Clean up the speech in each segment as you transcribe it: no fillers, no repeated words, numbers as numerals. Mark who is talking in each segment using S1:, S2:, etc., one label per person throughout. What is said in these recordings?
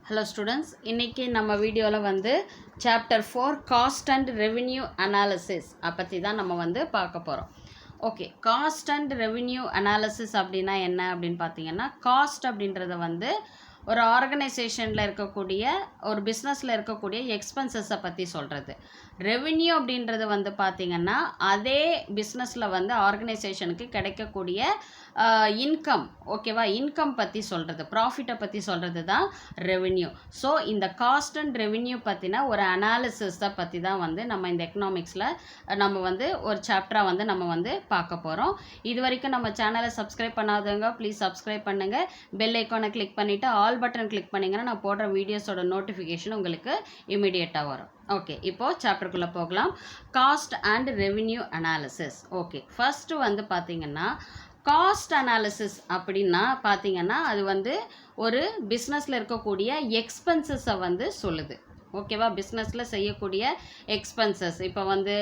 S1: Hello students, இன்னைக்கு நம்ம வீடியோவில் வந்து chapter 4 cost and revenue analysis பற்றி தான் நம்ம வந்து பார்க்க போகிறோம். Okay, cost and revenue analysis அப்படின்னா என்ன அப்படின்னு பார்த்தீங்கன்னா, காஸ்ட் அப்படின்றத வந்து ஒரு ஆர்கனைசேஷனில் இருக்கக்கூடிய ஒரு பிஸ்னஸில் இருக்கக்கூடிய எக்ஸ்பென்சஸை பற்றி சொல்கிறது. ரெவென்யூ அப்படின்றது வந்து பார்த்திங்கன்னா அதே பிஸ்னஸில் வந்து ஆர்கனைசேஷனுக்கு கிடைக்கக்கூடிய இன்கம், ஓகேவா, இன்கம் பற்றி சொல்கிறது, ப்ராஃபிட்டை பற்றி சொல்கிறது தான் ரெவென்யூ. ஸோ இந்த காஸ்ட் அண்ட் ரெவென்யூ பற்றின ஒரு அனாலிசிஸை பற்றி தான் வந்து நம்ம இந்த எக்கனாமிக்ஸில் நம்ம வந்து ஒரு சாப்டராக வந்து நம்ம வந்து பார்க்க போகிறோம். இது வரைக்கும் நம்ம சேனலை சப்ஸ்கிரைப் பண்ணாதவங்க ப்ளீஸ் சப்ஸ்கிரைப் பண்ணுங்கள். பெல் ஐக்கானை கிளிக் பண்ணிவிட்டு ஆல் பட்டன் கிளிக் பண்ணிங்கன்னா நான் போடுற வீடியோஸோட நோட்டிஃபிகேஷன் உங்களுக்கு இமீடியட்டாக வரும். ஓகே, இப்போது சாப்டருக்குள்ளே போகலாம். Cost and revenue analysis. Okay, first வந்து பார்த்திங்கன்னா காஸ்ட் அனாலிசிஸ் அப்படின்னா பார்த்திங்கன்னா அது வந்து ஒரு பிஸ்னஸில் இருக்கக்கூடிய எக்ஸ்பென்சஸை வந்து சொல்லுது. ஓகேவா, பிஸ்னஸில் செய்யக்கூடிய எக்ஸ்பென்சஸ். இப்போ வந்து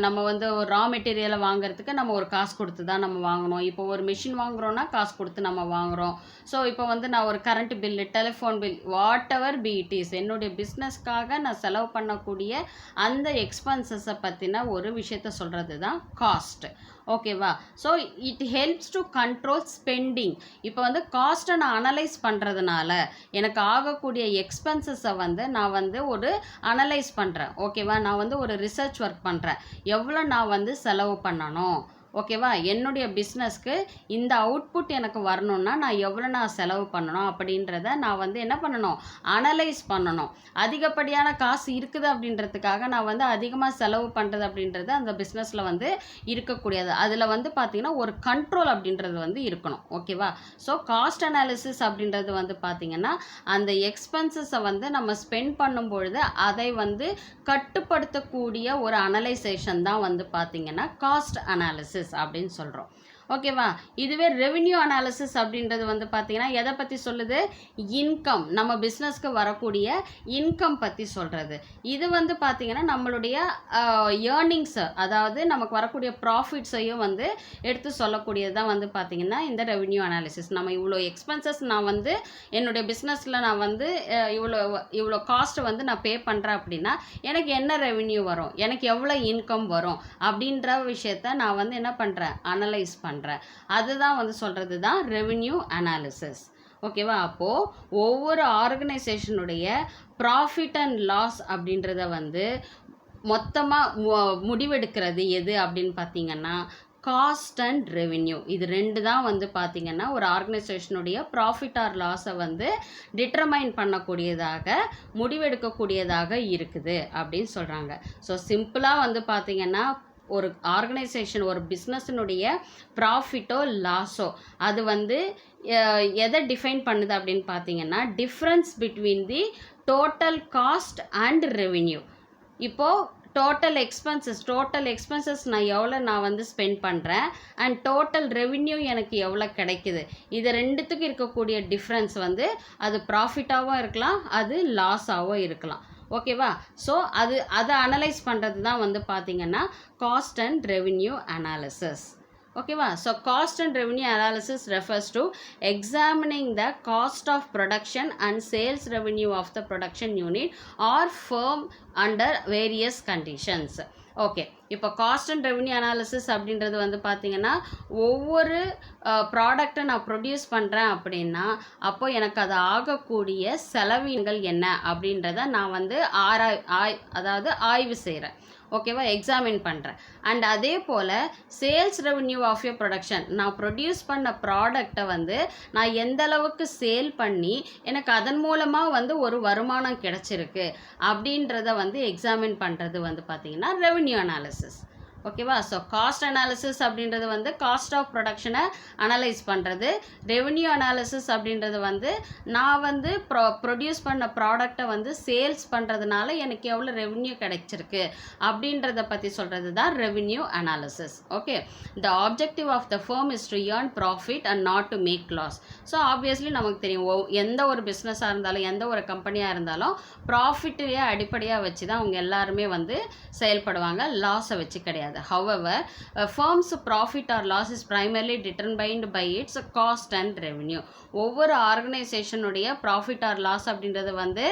S1: நம்ம வந்து ஒரு ரா மெட்டீரியலை வாங்குறதுக்கு நம்ம ஒரு காசு கொடுத்து தான் நம்ம வாங்கணும். இப்போ ஒரு மிஷின் வாங்குகிறோன்னா காசு கொடுத்து நம்ம வாங்குகிறோம். ஸோ இப்போ வந்து நான் ஒரு current bill, telephone bill, what ever be it is, என்னுடைய பிஸ்னஸ்க்காக நான் செலவு பண்ணக்கூடிய அந்த எக்ஸ்பென்சஸை பற்றின ஒரு விஷயத்த சொல்கிறது தான் காஸ்ட். ஓகேவா, so it helps to control spending. இப்போ வந்து காஸ்ட்டை நான் அனலைஸ் பண்ணுறதுனால எனக்கு ஆகக்கூடிய எக்ஸ்பென்சஸை வந்து நான் வந்து ஒரு அனலைஸ் பண்ணுறேன். ஓகேவா, நான் வந்து ஒரு ரிசர்ச் ஒர்க் பண்ணுறேன், எவ்வளோ நான் வந்து செலவு பண்ணணும். ஓகேவா, என்னுடைய பிஸ்னஸ்க்கு இந்த அவுட்புட் எனக்கு வரணும்னா நான் எவ்வளோ நான் செலவு பண்ணணும் அப்படின்றத நான் வந்து என்ன பண்ணணும், அனலைஸ் பண்ணணும். அதிகப்படியான காசு இருக்குது அப்படின்றதுக்காக நான் வந்து அதிகமாக செலவு பண்ணுறது அப்படின்றது அந்த பிஸ்னஸில் வந்து இருக்கக்கூடியது. அதில் வந்து பார்த்திங்கன்னா ஒரு கண்ட்ரோல் அப்படின்றது வந்து இருக்கணும். ஓகேவா, ஸோ காஸ்ட் அனாலிசிஸ் அப்படின்றது வந்து பார்த்திங்கன்னா அந்த எக்ஸ்பென்சஸை வந்து நம்ம ஸ்பெண்ட் பண்ணும் பொழுது அதை வந்து கட்டுப்படுத்தக்கூடிய ஒரு அனலைசேஷன் தான் வந்து பார்த்திங்கன்னா காஸ்ட் அனாலிசிஸ் அப்படின்னு சொல்கிறோம். ஓகேவா, இதுவே ரெவென்யூ அனாலிசிஸ் அப்படின்றது வந்து பார்த்திங்கன்னா எதை பற்றி சொல்லுது, இன்கம், நம்ம பிஸ்னஸ்க்கு வரக்கூடிய இன்கம் பற்றி சொல்கிறது. இது வந்து பார்த்திங்கன்னா நம்மளுடைய ஏர்னிங்ஸை, அதாவது நமக்கு வரக்கூடிய ப்ராஃபிட்ஸையும் வந்து எடுத்து சொல்லக்கூடியது தான் வந்து பார்த்திங்கன்னா இந்த ரெவென்யூ அனாலிசிஸ். நம்ம இவ்வளோ எக்ஸ்பென்சஸ் நான் வந்து என்னுடைய பிஸ்னஸில் நான் வந்து இவ்வளோ காஸ்ட்டை வந்து நான் பே பண்ணுறேன் அப்படின்னா எனக்கு என்ன ரெவென்யூ வரும், எனக்கு எவ்வளோ இன்கம் வரும் அப்படின்ற விஷயத்த நான் வந்து என்ன பண்ணுறேன், அனலைஸ் பண்ணுறேன். அதுதான் வந்து சொல்கிறது தான் ரெவென்யூ அனாலிசிஸ். ஓகேவா, அப்போது ஒவ்வொரு ஆர்கனைசேஷனுடைய ப்ராஃபிட் அண்ட் லாஸ் அப்படின்றத வந்து மொத்தமாக முடிவெடுக்கிறது எது அப்படின்னு பார்த்தீங்கன்னா காஸ்ட் அண்ட் ரெவென்யூ. இது ரெண்டு தான் வந்து பார்த்திங்கன்னா ஒரு ஆர்கனைசேஷனுடைய ப்ராஃபிட் ஆர் லாஸை வந்து டிட்டர்மைன் பண்ணக்கூடியதாக, முடிவெடுக்கக்கூடியதாக இருக்குது அப்படின்னு சொல்கிறாங்க. ஸோ சிம்பிளாக வந்து பார்த்திங்கன்னா ஒரு ஆர்கனைசேஷன், ஒரு பிஸ்னஸினுடைய ப்ராஃபிட்டோ லாஸோ அது வந்து எதை டிஃபைன் பண்ணுது அப்படின்னு பார்த்தீங்கன்னா difference between the total cost and revenue. இப்போது டோட்டல் எக்ஸ்பென்சஸ் நான் வந்து ஸ்பெண்ட் பண்ணுறேன் அண்ட் டோட்டல் ரெவென்யூ எனக்கு எவ்வளோ கிடைக்குது, இது ரெண்டுத்துக்கும் இருக்கக்கூடிய டிஃப்ரென்ஸ் வந்து அது ப்ராஃபிட்டாகவும் இருக்கலாம், அது லாஸாகவும் இருக்கலாம். ஓகேவா, ஸோ அதை அனலைஸ் பண்ணுறது தான் வந்து பார்த்திங்கன்னா காஸ்ட் அண்ட் ரெவென்யூ அனாலிசிஸ். ஓகேவா, so cost and revenue analysis refers to examining the cost of production and sales revenue of the production unit or firm under various conditions. Okay, இப்போ cost and revenue analysis அப்படின்றது வந்து பார்த்திங்கன்னா ஒவ்வொரு ப்ராடக்டை நான் produce பண்ணுறேன் அப்படின்னா அப்போ எனக்கு அது ஆகக்கூடிய செலவினங்கள் என்ன அப்படின்றத நான் வந்து அதாவது ஆய்வு செய்கிறேன். ஓகேவா, எக்ஸாமின் பண்ணுறேன். அண்ட் அதே போல் sales revenue of your production, நான் ப்ரொடியூஸ் பண்ண ப்ராடக்டை வந்து நான் எந்த அளவுக்கு சேல் பண்ணி எனக்கு அதன் மூலமாக வந்து ஒரு வருமானம் கிடச்சிருக்கு அப்படின்றத வந்து எக்ஸாமின் பண்ணுறது வந்து பார்த்திங்கன்னா ரெவென்யூ அனாலிசிஸ். ஓகேவா, ஸோ காஸ்ட் அனாலிசிஸ் அப்படின்றது வந்து காஸ்ட் ஆஃப் ப்ரொடக்ஷனை அனலைஸ் பண்ணுறது. ரெவென்யூ அனாலிசிஸ் அப்படின்றது வந்து நான் வந்து ப்ரொடியூஸ் பண்ண ப்ராடக்டை வந்து சேல்ஸ் பண்ணுறதுனால எனக்கு எவ்வளோ ரெவென்யூ கிடைச்சிருக்கு அப்படின்றத பற்றி சொல்கிறது தான் revenue analysis. Okay, the objective of the firm is to earn profit and not to make loss. So obviously நமக்கு தெரியும் எந்த ஒரு பிஸ்னஸாக இருந்தாலும் எந்த ஒரு கம்பெனியாக இருந்தாலும் ப்ராஃபிட்டையே அடிப்படையாக வச்சு தான் அவங்க எல்லாருமே வந்து செயல்படுவாங்க, லாஸை வச்சு கிடையாது. கிடையாது. However, a firm's profit or loss is primarily determined by its cost and revenue. ஒவ்வொரு ஆர்கனைசேஷனுடைய ப்ராஃபிட் ஆர் லாஸ் அப்படின்றது வந்து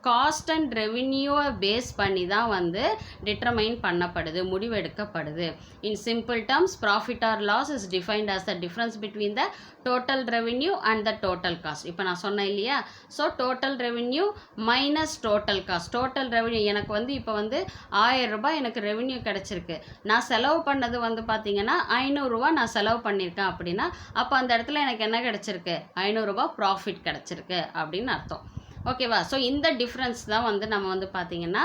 S1: காஸ்ட் அண்ட் ரெவின்யூவை பேஸ் பண்ணி தான் வந்து டிட்டர்மைன் பண்ணப்படுது, முடிவெடுக்கப்படுது. In simple terms, profit or loss is defined as the difference between the total revenue and the total cost. இப்போ நான் சொன்னேன் இல்லையா, so total revenue minus total cost. Total revenue எனக்கு வந்து இப்போ வந்து 1000 ரூபாய் எனக்கு ரெவென்யூ கிடச்சிருக்கு, நான் செலவு பண்ணது வந்து பார்த்தீங்கன்னா 500 ரூபா நான் செலவு பண்ணியிருக்கேன் அப்படின்னா அப்போ அந்த இடத்துல எனக்கு என்ன கிடச்சிருக்கு, 500 ரூபா ப்ராஃபிட் கிடச்சிருக்கு அப்படின்னு அர்த்தம். ஓகேவா? ஸோ இந்த டிஃப்ரென்ஸ் தான் வந்து நம்ம வந்து பார்த்திங்கன்னா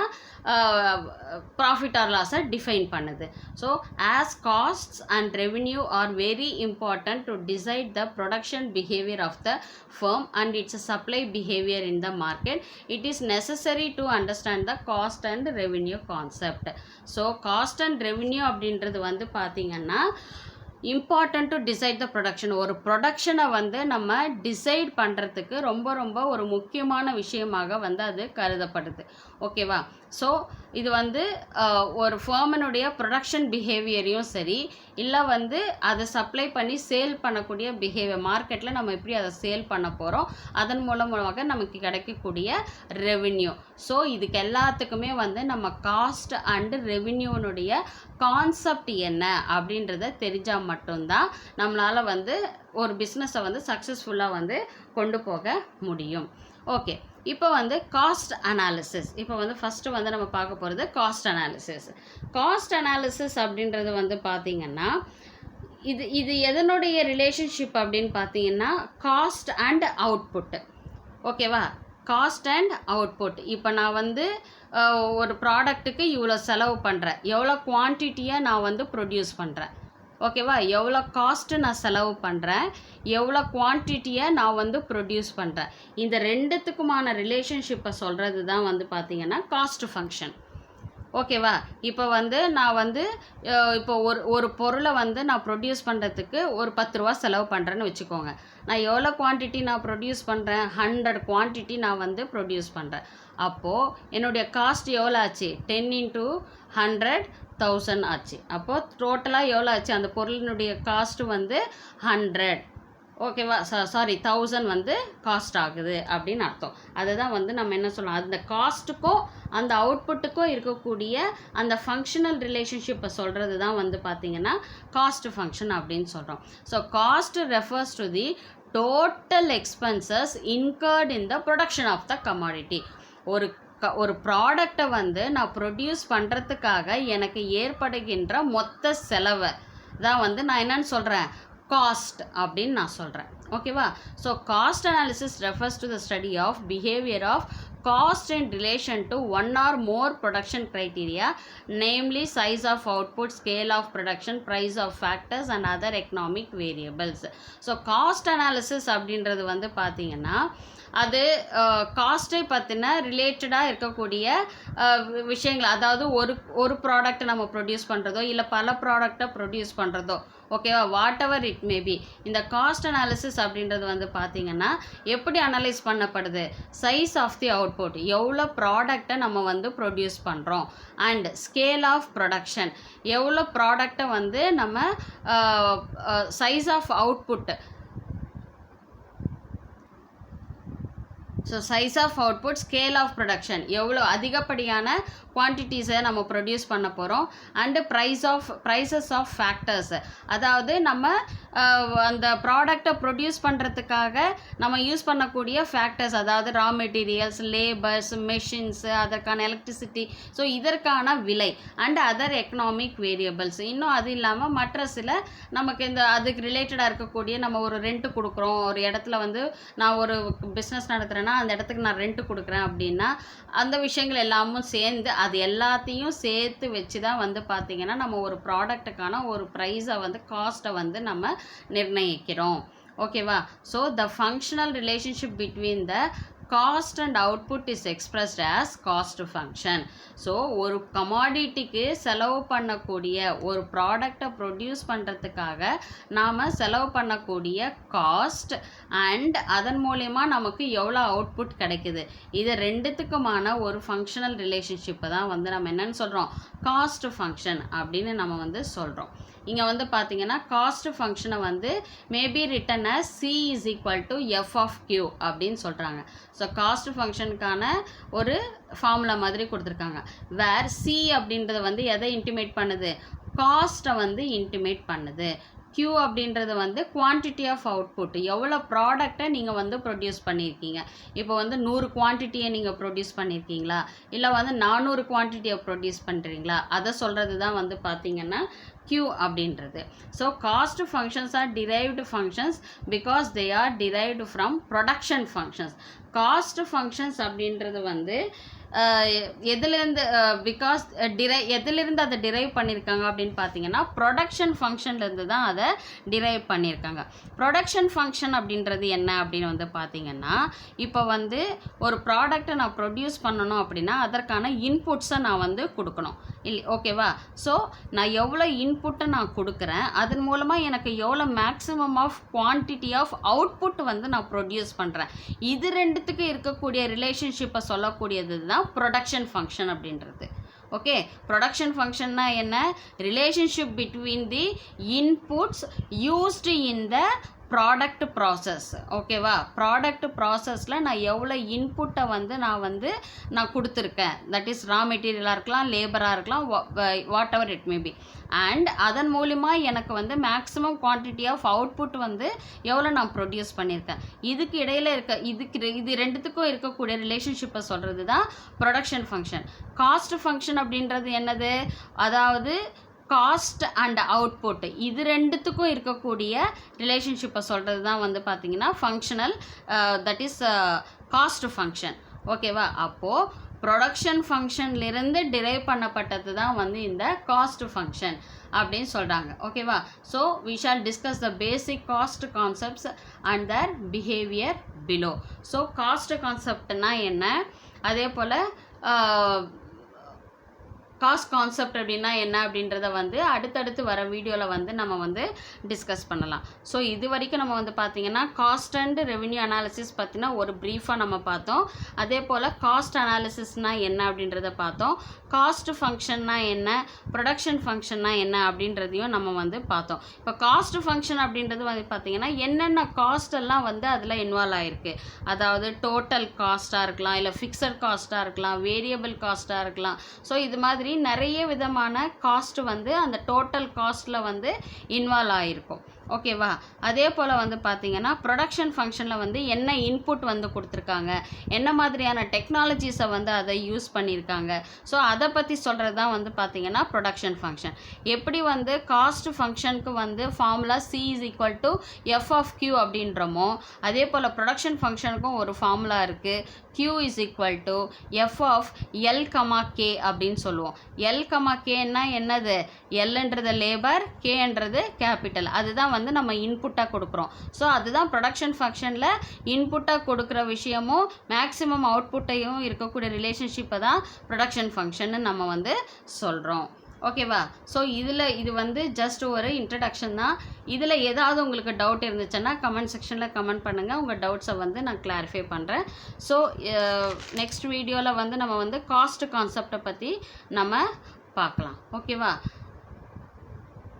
S1: ப்ராஃபிட் ஆர் லாஸை டிஃபைன் பண்ணுது. So as costs and revenue are very important to decide the production behaviour of the firm and its supply behavior in the market, it is necessary to understand the cost and revenue concept. So cost and revenue அப்படின்றது வந்து பார்த்திங்கன்னா important to decide the production. ஒரு ப்ரொடக்ஷனை வந்து நம்ம decide பண்ணுறதுக்கு ரொம்ப ரொம்ப ஒரு முக்கியமான விஷயமாக வந்து அது கருதப்படுது. ஓகேவா? ஸோ இது வந்து ஒரு ஃபர்மனுடைய ப்ரொடக்ஷன் பிஹேவியரையும் சரி, இல்லை வந்து அதை சப்ளை பண்ணி சேல் பண்ணக்கூடிய பிஹேவியர், மார்க்கெட்டில் நம்ம எப்படி அதை சேல் பண்ண போகிறோம், அதன் மூலமாக நமக்கு கிடைக்கக்கூடிய ரெவென்யூ. ஸோ இதுக்கு எல்லாத்துக்குமே வந்து நம்ம காஸ்ட் அண்டு ரெவென்யூனுடைய கான்செப்ட் என்ன அப்படின்றத தெரிஞ்சால் மட்டும்தான் நம்மளால் வந்து ஒரு பிஸ்னஸை வந்து சக்ஸஸ்ஃபுல்லாக வந்து கொண்டு போக முடியும். ஓகே, இப்போ வந்து காஸ்ட் அனாலிசிஸ். இப்போ வந்து ஃபஸ்ட்டு வந்து நம்ம பார்க்க போகிறது காஸ்ட் அனாலிசிஸ். காஸ்ட் அனாலிசிஸ் அப்படின்றது வந்து பார்த்திங்கன்னா இது எதனுடைய ரிலேஷன்ஷிப் அப்படின்னு பார்த்தீங்கன்னா காஸ்ட் அண்ட் அவுட்புட்டு. ஓகேவா? Cost and output. இப்போ நான் வந்து ஒரு ப்ராடக்ட்டுக்கு இவ்வளோ செலவு பண்ணுறேன், எவ்வளோ குவான்டிட்டியாக நான் வந்து ப்ரொடியூஸ் பண்ணுறேன். ஓகேவா? எவ்வளோ காஸ்ட்டு நான் செலவு பண்ணுறேன், எவ்வளோ குவான்டிட்டியை நான் வந்து ப்ரொடியூஸ் பண்ணுறேன். இந்த ரெண்டுத்துக்குமான ரிலேஷன்ஷிப்பை சொல்கிறது தான் வந்து பார்த்திங்கன்னா காஸ்ட் ஃபங்க்ஷன். ஓகேவா? இப்போ வந்து நான் வந்து இப்போ ஒரு பொருளை வந்து நான் ப்ரொடியூஸ் பண்ணுறதுக்கு ஒரு 10 ரூபா செலவு பண்ணுறேன்னு வச்சுக்கோங்க. நான் எவ்வளோ குவான்டிட்டி நான் ப்ரொடியூஸ் பண்ணுறேன், 100 குவான்டிட்டி நான் வந்து ப்ரொடியூஸ் பண்ணுறேன். அப்போது என்னுடைய காஸ்ட் எவ்வளோ ஆச்சு, 10 × 100 1000 ஆச்சு. அப்போது டோட்டலாக எவ்வளோ ஆச்சு, அந்த பொருளினுடைய காஸ்ட் வந்து 100. ஓகேவா? சாரி 1000 வந்து காஸ்ட் ஆகுது அப்படின்னு அர்த்தம். அதை தான் வந்து நம்ம என்ன சொல்லலாம், அந்த காஸ்ட்டுக்கும் அந்த அவுட்புட்டுக்கும் இருக்கக்கூடிய அந்த ஃபங்க்ஷனல் ரிலேஷன்ஷிப்பை சொல்கிறது தான் வந்து பார்த்திங்கன்னா காஸ்ட் ஃபங்க்ஷன் அப்படின்னு சொல்கிறோம். So cost refers to the total expenses incurred in the production of the commodity. ஒரு ப்ராடக்டை வந்து நான் ப்ரொடியூஸ் பண்ணுறதுக்காக எனக்கு ஏற்படுகின்ற மொத்த செலவை தான் வந்து நான் என்னன்னு சொல்கிறேன், காஸ்ட் அப்படின்னு நான் சொல்கிறேன். ஓகேவா? So cost analysis refers to the study of behaviour of cost in relation to one or more production criteria, namely size of output, scale of production, price of factors and other economic variables. So cost analysis அப்படின்றது வந்து பார்த்தீங்கன்னா அது காஸ்ட்டை பற்றின ரிலேட்டடாக இருக்கக்கூடிய விஷயங்கள், அதாவது ஒரு ப்ராடக்ட்டை நம்ம ப்ரொடியூஸ் பண்ணுறதோ இல்லை பல ப்ராடக்டை ப்ரொடியூஸ் பண்ணுறதோ, ஓகேவா, வாட் எவர் இட் மேபி, இந்த காஸ்ட் அனாலிசிஸ் அப்படின்றது வந்து பார்த்திங்கன்னா எப்படி அனலைஸ் பண்ணப்படுது, சைஸ் ஆஃப் தி அவுட்புட், எவ்வளோ ப்ராடக்டை நம்ம வந்து ப்ரொடியூஸ் பண்ணுறோம், அண்ட் ஸ்கேல் ஆஃப் ப்ரொடக்ஷன், எவ்வளோ ப்ராடக்டை வந்து நம்ம size of output. So size of output, scale of production, எவ்வளோ அதிகப்படியான குவான்டிட்டிஸை நம்ம ப்ரொடியூஸ் பண்ண போகிறோம், அண்டு ப்ரைஸஸ் ஆஃப் ஃபேக்டர்ஸ், அதாவது நம்ம அந்த ப்ராடக்டை ப்ரொடியூஸ் பண்ணுறதுக்காக நம்ம யூஸ் பண்ணக்கூடிய ஃபேக்டர்ஸ், அதாவது ரா மெட்டீரியல்ஸ், லேபர்ஸ், மெஷின்ஸு, அதற்கான எலக்ட்ரிசிட்டி, ஸோ இதற்கான விலை, அண்ட் அதர் எக்கனாமிக் வேரியபிள்ஸ். இன்னும் அது இல்லாமல் மற்ற சில நமக்கு இந்த அதுக்கு ரிலேட்டடாக இருக்கக்கூடிய, நம்ம ஒரு ரெண்ட்டு கொடுக்குறோம், ஒரு இடத்துல வந்து நான் ஒரு பிஸ்னஸ் நடத்துகிறேன்னா அந்த இடத்துக்கு நான் ரெண்ட்டு கொடுக்குறேன் அப்படின்னா அந்த விஷயங்கள் எல்லாமும் சேர்ந்து அது எல்லாத்தையும் சேர்த்து வச்சு தான் வந்து பார்த்திங்கன்னா நம்ம ஒரு ப்ராடக்ட்டுக்கான ஒரு ப்ரைஸை வந்து காஸ்ட்டை வந்து நம்ம நிர்ணயிக்கிறோம். ஓகேவா? So the functional relationship between the cost and output is expressed as cost function. So ஒரு கமாடிட்டிக்கு செலவு பண்ணக்கூடிய ஒரு ப்ராடக்டை ப்ரொடியூஸ் பண்ணுறதுக்காக நாம் செலவு பண்ணக்கூடிய காஸ்ட் அண்ட் அதன் மூலயமா நமக்கு எவ்வளோ அவுட்புட் கிடைக்குது, இது ரெண்டுத்துக்குமான ஒரு ஃபங்க்ஷனல் ரிலேஷன்ஷிப்பை தான் வந்து நம்ம என்னன்னு சொல்கிறோம், காஸ்ட் ஃபங்க்ஷன் அப்படின்னு நம்ம வந்து சொல்கிறோம். இங்கே வந்து பார்த்தீங்கன்னா காஸ்ட் ஃபங்க்ஷனை வந்து maybe written as C is equal to F of Q அப்படின்னு சொல்கிறாங்க. ஸோ காஸ்ட் ஃபங்க்ஷனுக்கான ஒரு ஃபார்முலா மாதிரி கொடுத்துருக்காங்க. வேர் C அப்படின்றது வந்து எதை இன்டிமேட் பண்ணுது, காஸ்ட்டை வந்து இன்டிமேட் பண்ணுது. Q அப்படின்றது வந்து குவான்டிட்டி ஆஃப் அவுட்புட், எவ்வளோ ப்ராடக்டை நீங்கள் வந்து ப்ரொடியூஸ் பண்ணியிருக்கீங்க. இப்போ வந்து 100 குவான்டிட்டியை நீங்கள் ப்ரொடியூஸ் பண்ணியிருக்கீங்களா, இல்லை வந்து 400 குவான்டிட்டியை ப்ரொடியூஸ் பண்ணுறீங்களா, அதை சொல்கிறது தான் வந்து பார்த்தீங்கன்னா Q அப்படின்றது. So cost functions R derived functions because they are derived from production functions. Cost functions அப்படின்றது வந்து எதுலேருந்து பிகாஸ் எதுலேருந்து அதை டிரைவ் பண்ணியிருக்காங்க அப்படின்னு பார்த்தீங்கன்னா ப்ரொடக்ஷன் ஃபங்க்ஷன்லேருந்து தான் அதை டிரைவ் பண்ணியிருக்காங்க. ப்ரொடக்ஷன் ஃபங்க்ஷன் அப்படின்றது என்ன அப்படின்னு வந்து பார்த்தீங்கன்னா, இப்போ வந்து ஒரு ப்ராடக்டை நான் ப்ரொடியூஸ் பண்ணணும் அப்படின்னா அதற்கான இன்புட்ஸை நான் வந்து கொடுக்கணும் இல்லை, ஓகேவா? ஸோ நான் எவ்வளோ இன்புட்டை நான் கொடுக்குறேன், அதன் மூலமாக எனக்கு எவ்வளோ maximum of quantity of output வந்து நான் ப்ரொடியூஸ் பண்ணுறேன். இது ரெண்டுத்துக்கு இருக்கக்கூடிய ரிலேஷன்ஷிப்பை சொல்லக்கூடியது தான் ப்ரொடக்ஷன் ஃபங்க்ஷன் அப்படின்றது. ஓகே, ப்ரொடக்ஷன் ஃபங்க்ஷன்னா என்ன, relationship between the inputs used in the product process. ஓகேவா, ப்ராடக்ட் ப்ராசஸில் நான் எவ்வளோ இன்புட்டை வந்து நான் கொடுத்துருக்கேன், தட் இஸ் ரா மெட்டீரியலாக இருக்கலாம், லேபராக இருக்கலாம், what ever it may be. And அதன் மூலிமா எனக்கு வந்து மேக்ஸிமம் குவான்டிட்டி ஆஃப் அவுட்புட் வந்து எவ்வளோ நான் ப்ரொடியூஸ் பண்ணியிருக்கேன். இதுக்கு இடையில் இது ரெண்டுத்துக்கும் இருக்கக்கூடிய ரிலேஷன்ஷிப்பை சொல்கிறது தான் ப்ரொடக்ஷன் ஃபங்க்ஷன். காஸ்ட் ஃபங்க்ஷன் அப்படின்றது என்னது, அதாவது காஸ்ட் அண்ட் அவுட்புட் இது ரெண்டுத்துக்கும் இருக்கக்கூடிய ரிலேஷன்ஷிப்பை சொல்கிறது தான் வந்து பார்த்திங்கன்னா functional, that is cost function. ஓகேவா, அப்போது ப்ரொடக்ஷன் ஃபங்க்ஷன்லேருந்து டிரைவ் பண்ணப்பட்டது தான் வந்து இந்த காஸ்ட் ஃபங்க்ஷன் அப்படின்னு சொல்கிறாங்க. ஓகேவா, so we shall discuss the basic cost concepts and their behaviour below. So cost கான்செப்ட்னா என்ன, அதே போல் காஸ்ட் கான்செப்ட் அப்படின்னா என்ன அப்படின்றத வந்து அடுத்தடுத்து வர வீடியோவில் வந்து நம்ம வந்து டிஸ்கஸ் பண்ணலாம். ஸோ இது வரைக்கும் நம்ம வந்து பார்த்திங்கன்னா காஸ்ட் அண்ட் ரெவென்யூ அனாலிசிஸ் பற்றினா ஒரு ப்ரீஃபாக நம்ம பார்த்தோம். அதே போல் காஸ்ட் அனாலிசிஸ்னால் என்ன அப்படின்றத பார்த்தோம். காஸ்ட் ஃபங்க்ஷன்னா என்ன, ப்ரொடக்ஷன் ஃபங்க்ஷன்னா என்ன அப்படின்றதையும் நம்ம வந்து பார்த்தோம். இப்போ காஸ்ட் ஃபங்க்ஷன் அப்படின்றது வந்து பார்த்திங்கன்னா என்னென்ன காஸ்டெல்லாம் வந்து அதில் இன்வால்வ் ஆகிருக்கு, அதாவது டோட்டல் காஸ்ட்டாக இருக்கலாம், இல்லை ஃபிக்ஸட் காஸ்ட்டாக இருக்கலாம், வேரியபிள் காஸ்ட்டாக இருக்கலாம். ஸோ இது மாதிரி நிறைய விதமான காஸ்ட் வந்து அந்த டோட்டல் காஸ்ட்டில் வந்து இன்வால்வ் ஆகிருக்கும். ஓகேவா, அதே போல் வந்து பார்த்திங்கன்னா ப்ரொடக்ஷன் ஃபங்க்ஷனில் வந்து என்ன இன்புட் வந்து கொடுத்துருக்காங்க, என்ன மாதிரியான டெக்னாலஜிஸை வந்து அதை யூஸ் பண்ணியிருக்காங்க. ஸோ அதை பற்றி சொல்கிறது தான் வந்து பார்த்திங்கன்னா ப்ரொடக்ஷன் ஃபங்க்ஷன். எப்படி வந்து காஸ்ட் ஃபங்க்ஷனுக்கு வந்து formula C is equal to F of Q அப்படின்றமோ, அதே போல் ப்ரொடக்ஷன் ஃபங்க்ஷனுக்கும் ஒரு ஃபார்முலா இருக்குது, Q is equal to F of L, K அப்படின்னு சொல்லுவோம். L, Kன்னா என்னது, Lன்றது லேபர், Kன்றது கேபிட்டல், அதுதான் வந்து நம்ம இன்புட்டாக கொடுக்குறோம். ஸோ அதுதான் ப்ரொடக்ஷன் ஃபங்க்ஷனில் இன்புட்டாக கொடுக்குற விஷயமும் மேக்ஸிமம் அவுட்புட்டையும் இருக்கக்கூடிய ரிலேஷன்ஷிப்பை தான் ப்ரொடக்ஷன் ஃபங்க்ஷன்னு நம்ம வந்து சொல்கிறோம். ஓகேவா, ஸோ இது வந்து ஜஸ்ட் ஒரு இன்ட்ரடக்ஷன் தான். இதில் ஏதாவது உங்களுக்கு டவுட் இருந்துச்சுன்னா கமெண்ட் செக்ஷனில் கமெண்ட் பண்ணுங்கள், உங்கள் டவுட்ஸை வந்து நான் கிளாரிஃபை பண்ணுறேன். ஸோ நெக்ஸ்ட் வீடியோவில் வந்து நம்ம வந்து காஸ்ட் கான்செப்டை பற்றி நம்ம பார்க்கலாம். ஓகேவா,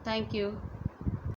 S1: தேங்க்யூ.